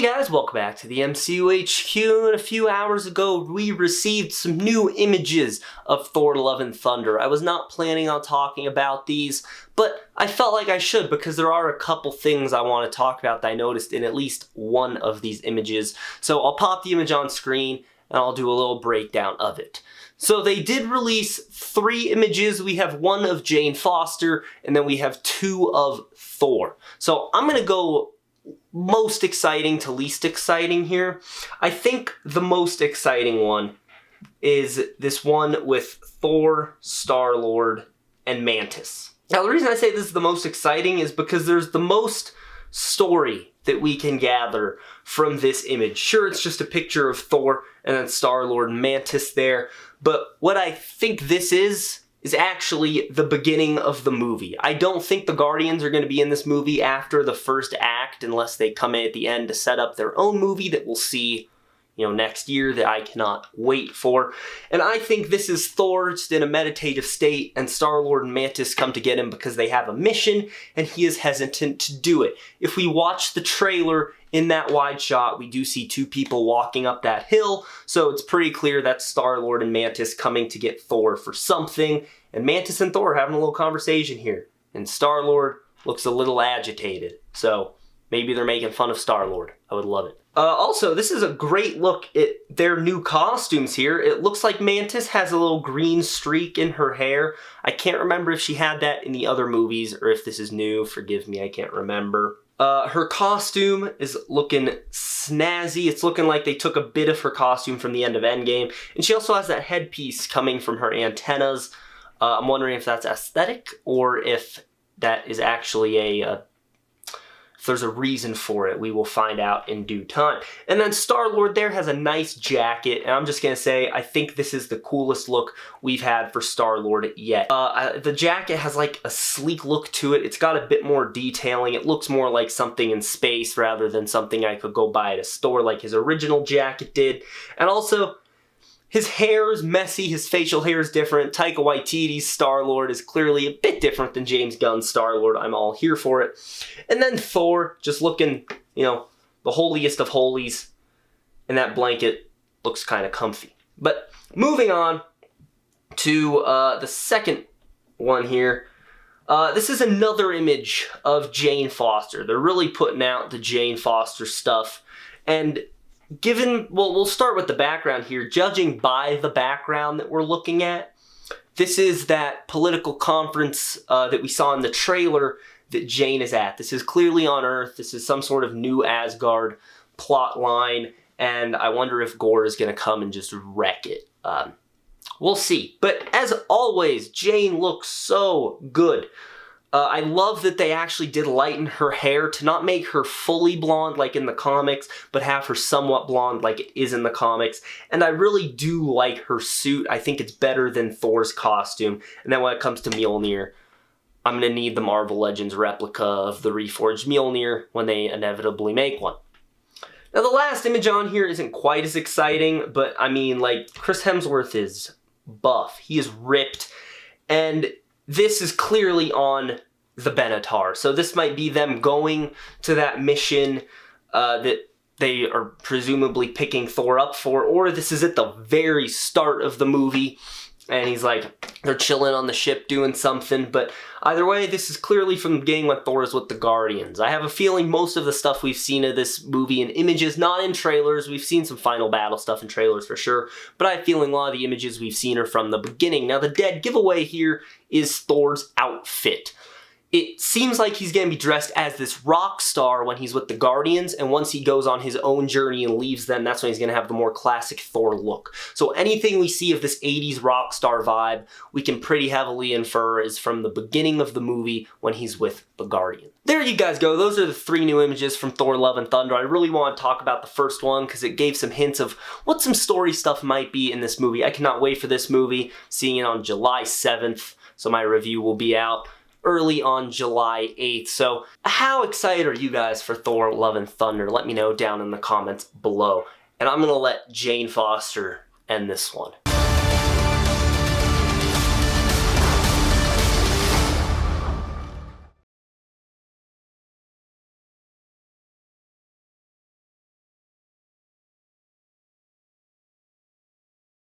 guys, welcome back to the MCU HQ, and a few hours ago we received some new images of Thor Love and Thunder. I was not planning on talking about these, but I felt like I should because there are a couple things I want to talk about that I noticed in at least one of these images. So I'll pop the image on screen and I'll do a little breakdown of it. So they did release 3 images. We have one of Jane Foster and then we have 2 of Thor. So I'm going to go most exciting to least exciting here. I think the most exciting one is this one with Thor, Star-Lord, and Mantis. Now the reason I say this is the most exciting is because there's the most story that we can gather from this image. Sure, it's just a picture of Thor and then Star-Lord and Mantis there, but what I think this is actually the beginning of the movie. I don't think the Guardians are going to be in this movie after the first act unless they come in at the end to set up their own movie that we'll see, next year, that I cannot wait for. And I think this is Thor just in a meditative state, and Star-Lord and Mantis come to get him because they have a mission and he is hesitant to do it. If we watch the trailer in that wide shot, we do see 2 people walking up that hill, so it's pretty clear that's Star-Lord and Mantis coming to get Thor for something, and Mantis and Thor are having a little conversation here, and Star-Lord looks a little agitated, so maybe they're making fun of Star-Lord. I would love it. Also, this is a great look at their new costumes here. It looks like Mantis has a little green streak in her hair. I can't remember if she had that in the other movies or if this is new. Forgive me, I can't remember. Her costume is looking snazzy. It's looking like they took a bit of her costume from the end of Endgame. And she also has that headpiece coming from her antennas. I'm wondering if that's aesthetic or if that is actually if there's a reason for it. We will find out in due time. And then Star-Lord there has a nice jacket, and I'm just gonna say, I think this is the coolest look we've had for Star-Lord yet. The jacket has like a sleek look to it. It's got a bit more detailing. It looks more like something in space rather than something I could go buy at a store like his original jacket did. And also, his hair is messy, his facial hair is different. Taika Waititi's Star-Lord is clearly a bit different than James Gunn's Star-Lord. I'm all here for it. And then Thor, just looking, the holiest of holies. And that blanket looks kind of comfy. But moving on to the second one here. This is another image of Jane Foster. They're really putting out the Jane Foster stuff. And we'll start with the background here. Judging by the background that we're looking at, this is that political conference that we saw in the trailer that Jane is at. This is clearly on Earth. This is some sort of new Asgard plot line, and I wonder if Gore is going to come and just wreck it. We'll see. But as always, Jane looks so good. I love that they actually did lighten her hair to not make her fully blonde like in the comics, but have her somewhat blonde like it is in the comics. And I really do like her suit. I think it's better than Thor's costume. And then when it comes to Mjolnir, I'm going to need the Marvel Legends replica of the reforged Mjolnir when they inevitably make one. Now the last image on here isn't quite as exciting, but I mean, like, Chris Hemsworth is buff. He is ripped. And this is clearly on the Benatar. So this might be them going to that mission that they are presumably picking Thor up for, or this is at the very start of the movie and he's like, they're chilling on the ship doing something. But either way, this is clearly from the beginning when Thor is with the Guardians. I have a feeling most of the stuff we've seen of this movie in images, not in trailers. We've seen some final battle stuff in trailers for sure, but I have a feeling a lot of the images we've seen are from the beginning. Now the dead giveaway here is Thor's outfit. It seems like he's going to be dressed as this rock star when he's with the Guardians, and once he goes on his own journey and leaves them, that's when he's going to have the more classic Thor look. So anything we see of this 80s rock star vibe, we can pretty heavily infer is from the beginning of the movie when he's with the Guardian. There you guys go. Those are the 3 new images from Thor Love and Thunder. I really want to talk about the first one because it gave some hints of what some story stuff might be in this movie. I cannot wait for this movie, seeing it on July 7th, so my review will be out early on July 8th. So how excited are you guys for Thor Love and Thunder? Let me know down in the comments below. And I'm going to let Jane Foster end this one.